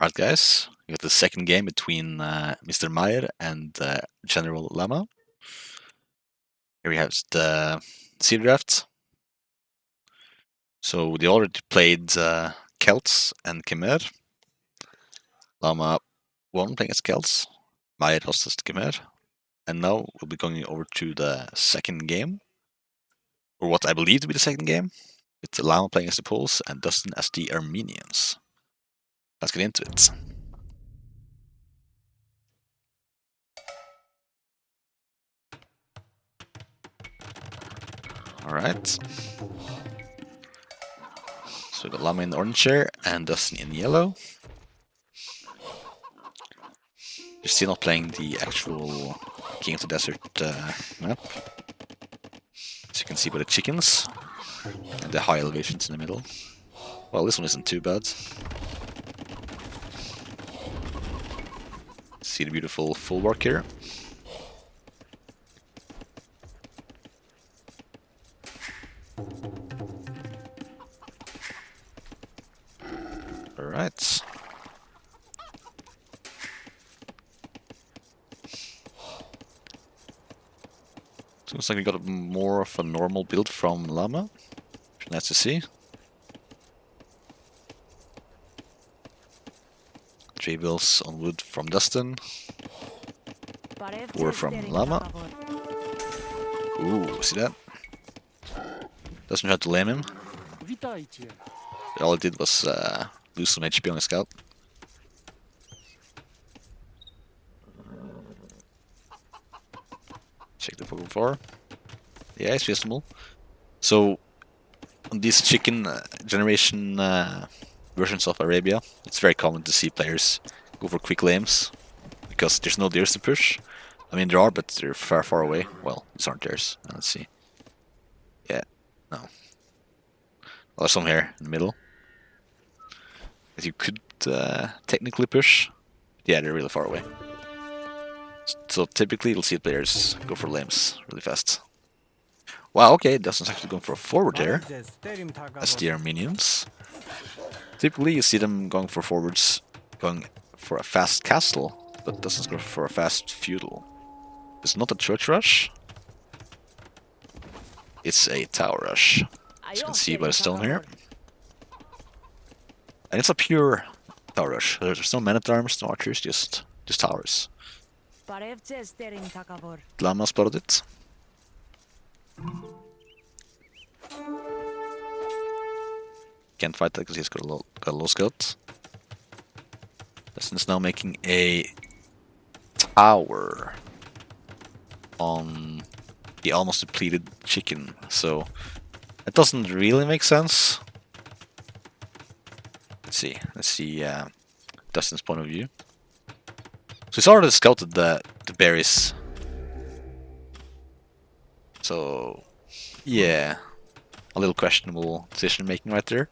Alright guys, we got the second game between Mr. Meyer and General Llama. Here we have the seed draft. So they already played Celts and Khmer. Llama won playing as Celts, Meyer lost as Khmer. And now we'll be going over to the second game, or what I believe to be the second game, with Llama playing as the Poles and Dustin as the Armenians. Let's get into it. Alright. So we got Llama in the orange chair and Dustin in yellow. You're still not playing the actual King of the Desert map. As you can see by the chickens and the high elevations in the middle. Well, this one isn't too bad. See the beautiful full work here. Alright. Looks like we got more of a normal build from Llama. Nice to see. 3 bills on wood from Dustin. 4 from Llama. Ooh, see that? Dustin tried to lame him. All it did was lose some HP on his scout. Check the Pokemon 4. Yeah, it's reasonable. So, on these chicken generation versions of Arabia, it's very common to see players go for quick lames because there's no deers to push. I mean, there are, but they're far, far away. Well, these aren't deers. Let's see. Yeah, no. Well, there's some here in the middle that you could technically push. Yeah, they're really far away. So typically you'll see players go for lames really fast. Wow, okay, Dustin's actually going for a forward there as the Armenians. Typically you see them going for forwards, going for a fast castle, but Dustin's going for a fast feudal. It's not a church rush, it's a tower rush. As you can see by the stone here. And it's a pure tower rush. There's no men-at-arms, no archers, just towers. Llama spotted it. Can't fight that because he's got a low scout. Dustin's now making a tower on the almost depleted chicken, so that doesn't really make sense. Let's see Dustin's point of view. So he's already scouted the berries. So, yeah, a little questionable decision making right there.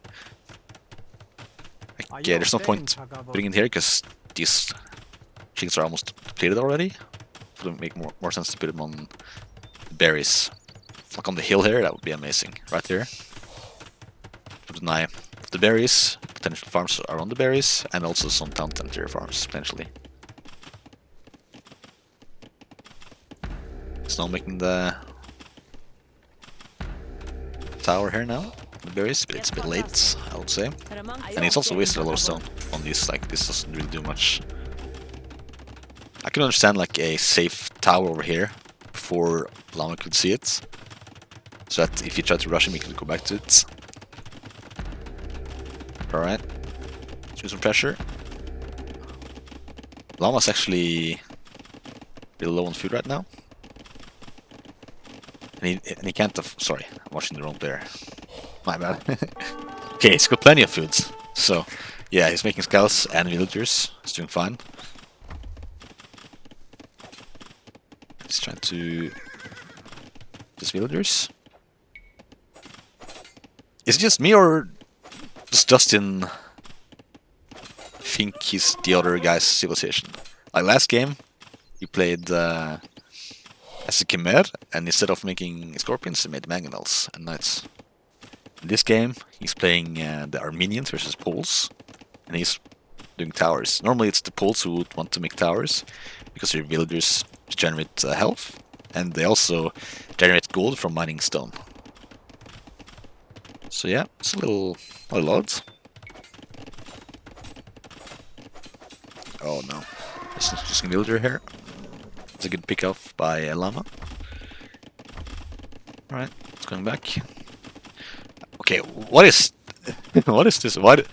Like, yeah, there's no point putting it here because these chickens are almost depleted already. So it would make more sense to put them on the berries. Like on the hill here, that would be amazing. Right there. Put an eye of the berries. Potential farms are on the berries, and also some town center farms potentially. It's now making the tower here now. The berries, but it's a bit late, I would say. And it's also wasted a lot of stone on these, like, this doesn't really do much. I can understand, like, a safe tower over here before Llama could see it. So that if you try to rush him, he could go back to it. Alright. Let's use some pressure. Llama's actually really low on food right now. And he can't have... Sorry, I'm watching the wrong player. My bad. Okay, he's got plenty of food. So, yeah, he's making scouts and villagers. He's doing fine. He's trying to... Just villagers. Is it just me, or does Dustin think he's the other guy's civilization? Like last game, he played as a Khmer, and instead of making scorpions, he made mangonels and knights. In this game, he's playing the Armenians versus Poles, and he's doing towers. Normally it's the Poles who would want to make towers, because their villagers generate health, and they also generate gold from mining stone. So yeah, it's a little odd. Oh no, there's an interesting villager here. It's a good pick off by Llama. Alright, it's going back. Okay, what is what is this? What?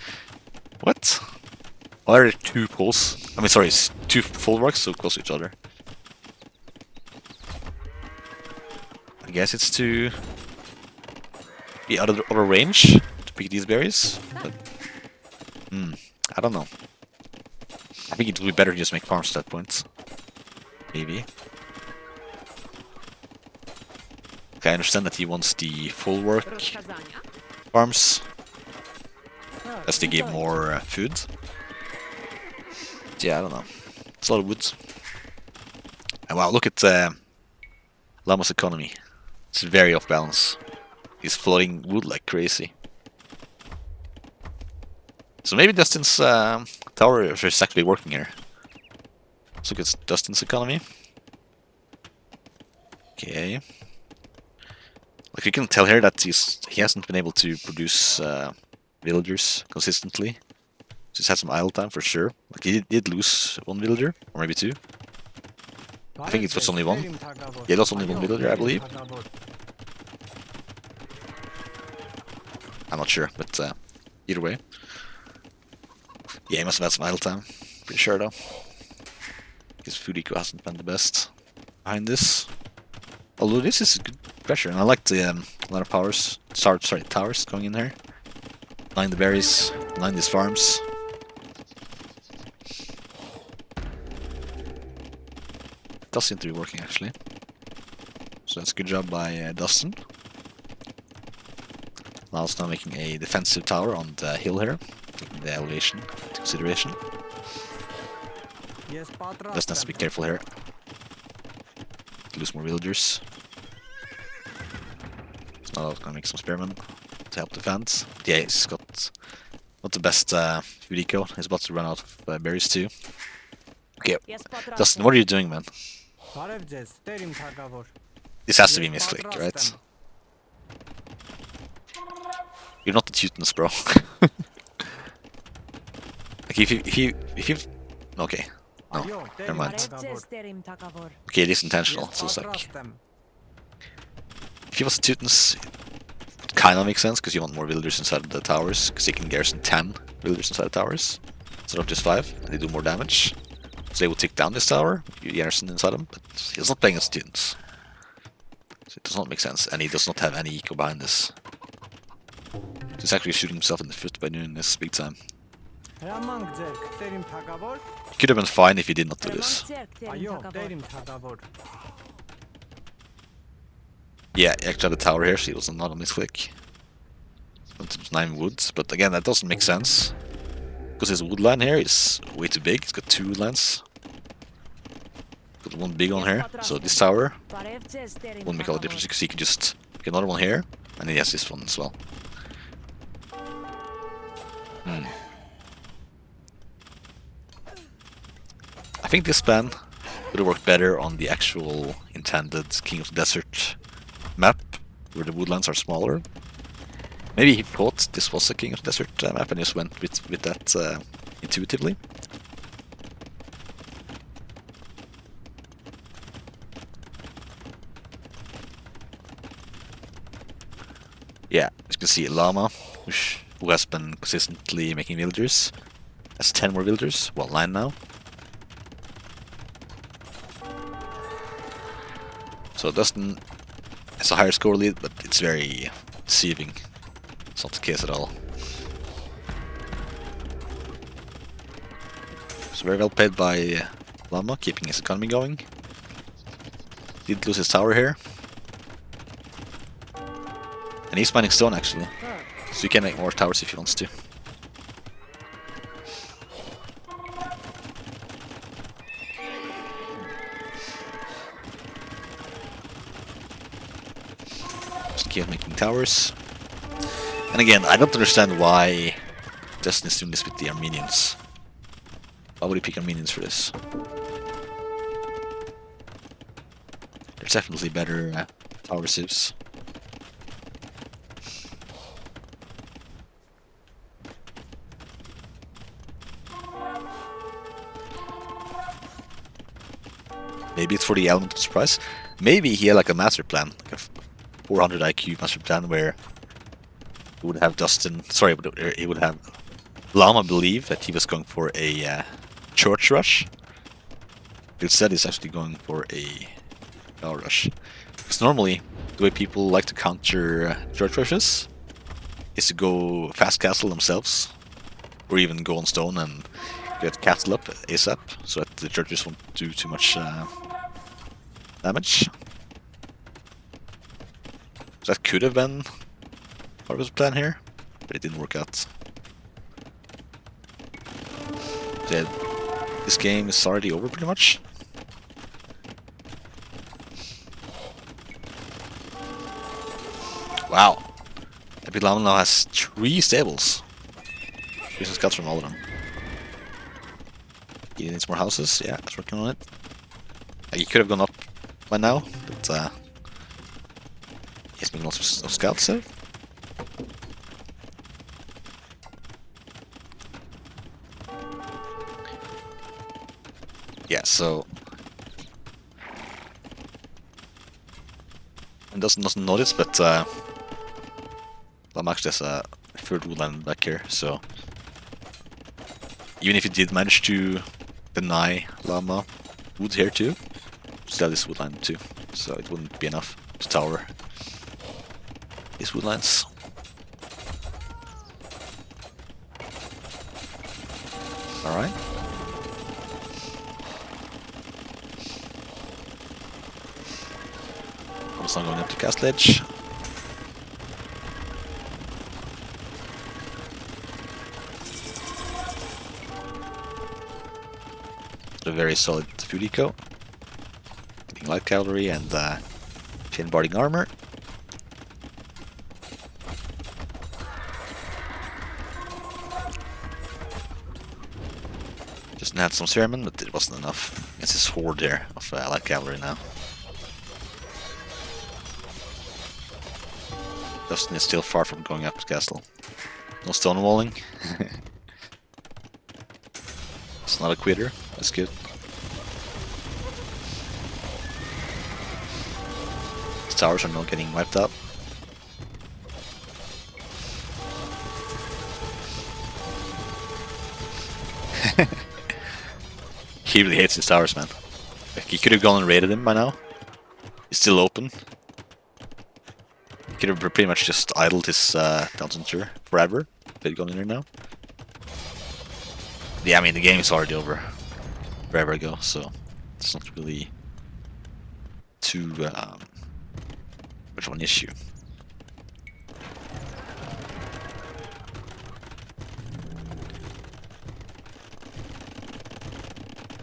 Why are there two poles? I mean, sorry, two full rocks so close to each other. I guess it's to be out of range to pick these berries. But, I don't know. I think it would be better to just make farms at that point. Maybe. Okay, I understand that he wants the full work farms, as they give more food. But yeah, I don't know. It's a lot of wood. And wow, look at Llama's economy. It's very off balance. He's flooding wood like crazy. So maybe Dustin's tower is actually working here. Let's look at Dustin's economy. Okay. Like you can tell here that he hasn't been able to produce villagers consistently. Just had some idle time for sure. Like he did lose one villager, or maybe two. I think it was only one. Yeah, he lost only one villager, I believe. I'm not sure, but either way. Yeah, he must have had some idle time. Pretty sure though. His food eco hasn't been the best behind this. Although this is good pressure, and I like the a lot of towers going in there. Line the berries, line these farms. It does seem to be working actually. So that's a good job by Dustin. Now it's now making a defensive tower on the hill here, taking the elevation into consideration. Dustin has to be careful here. Lose more villagers. So now gonna make some spearmen to help defend. Yeah, he's got not the best food eco. He's about to run out of berries too. Okay, Dustin, what are you doing, man? This has to be misclick, right? You're not the Teutons, bro. Like if you okay. No, never mind. Okay, it is intentional, so it's like if he was the Teutons, it kinda makes sense because you want more villagers inside of the towers, because they can garrison 10 villagers inside the towers instead of just 5, and they do more damage. So they will take down this tower, you garrison inside them, but he's not playing as Teutons. So it does not make sense, and he does not have any eco behind this. He's actually shooting himself in the foot by doing this big time. He could have been fine if he did not do this. Yeah, he actually had a tower here, so he was not on his click. Went to 9 woods, but again, that doesn't make sense. Because his wood line here is way too big. It's got 2 wood lines. Got one big one here, so this tower won't make all the difference because he could just get another one here, and he has this one as well. I think this plan would have worked better on the actual intended King of the Desert map, where the woodlands are smaller. Maybe he thought this was a King of the Desert map and just went with that intuitively. Yeah, as you can see, Llama, who has been consistently making villagers, has 10 more villagers, well 9 now. So Dustin has a higher score lead, but it's very deceiving. It's not the case at all. So very well played by Llama, keeping his economy going. Did lose his tower here. And he's mining stone actually. So he can make more towers if he wants to. Just keep making towers. And again, I don't understand why Dustin is doing this with the Armenians. Why would he pick on minions for this? There's definitely better power receivers. Maybe it's for the element of surprise. Maybe he had like a master plan, like a 400 IQ master plan where he would have Dustin. Sorry, he would have Llama believe that he was going for a church rush. Instead, he's actually going for a power rush. Because normally, the way people like to counter church rushes is to go fast castle themselves, or even go on stone and get castle up ASAP, so that the churches won't do too much damage. So that could have been part of his plan here, but it didn't work out. So this game is already over pretty much. Wow. Epic Llama now has 3 stables. Using scouts from all of them. He needs more houses, yeah, he's working on it. He could have gone up by now, but he's making lots of scouts there. Yeah, so and doesn't notice, but Llama actually has a third woodland back here, so even if he did manage to deny Llama wood here too, still have this woodland too, so it wouldn't be enough to tower these woodlands. Alright. Also going up to Castle Edge. A very solid food eco. Getting light cavalry and chain barding armor. Just had some Cereman, but it wasn't enough. It's this horde there of light cavalry now. Dustin is still far from going up to castle. No stonewalling. It's not a quitter. That's good. His towers are not getting wiped out. He really hates his towers, man. Like, he could have gone and raided him by now. He's still open. He could have pretty much just idled his town center forever if he'd gone in there now. Yeah, I mean, the game is already over forever ago, so it's not really too much of an issue.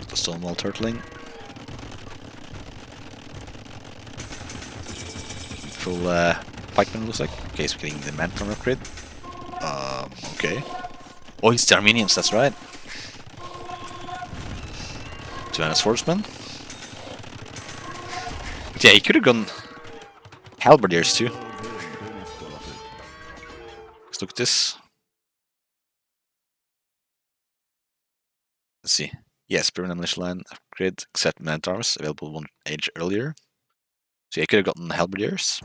The stonewall turtling. Full pikeman looks like. Okay, so we're getting the manpower upgrade. Okay. Oh, he's the Armenians, that's right. 2 swordsman. Yeah, he could have gone halberdiers too. Let's look at this. Let's see. Yes, permanent militia line upgrade, except man arms, available 1 age earlier. So he could have gotten halberdiers,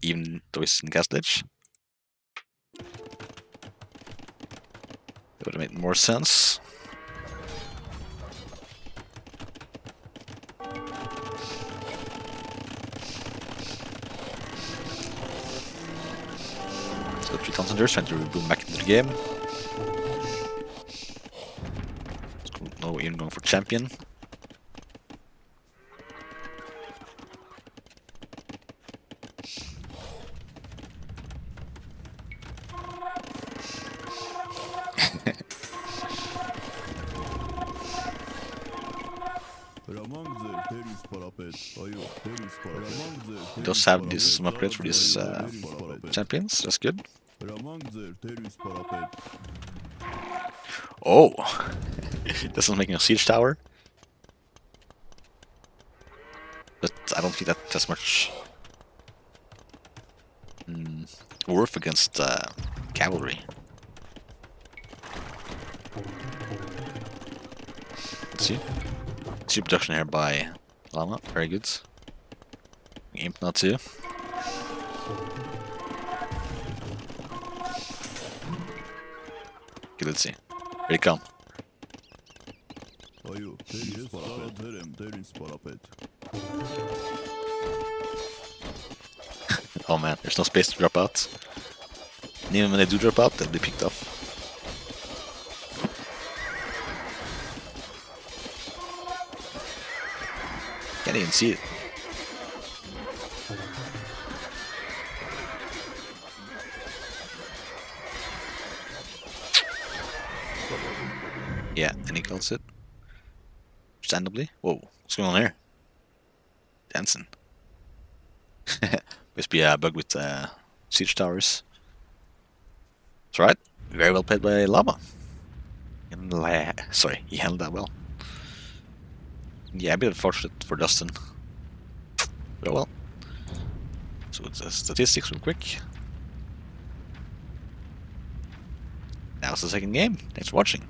even though he's in Castle Edge. That would have made more sense. Let's go 3 Tonsenders, trying to boom back into the game. No, even going for champion. He does have this some upgrades for these champions, that's good. Oh! That's not making a siege tower. But I don't think that that's much worth against cavalry. Let's see. See production here by Llama. Very good. Imp not too. Okay, let's see. Here they come. Oh man, there's no space to drop out. And even when they do drop out, they'll be picked off. Can't even see it. Yeah, and he kills it. Understandably. Whoa, what's going on here? Dancing. Must be a bug with siege towers. That's right. Very well played by Llama. Sorry, he handled that well. Yeah, a bit unfortunate for Dustin. Very well. So it's statistics real quick. That was the second game. Thanks for watching.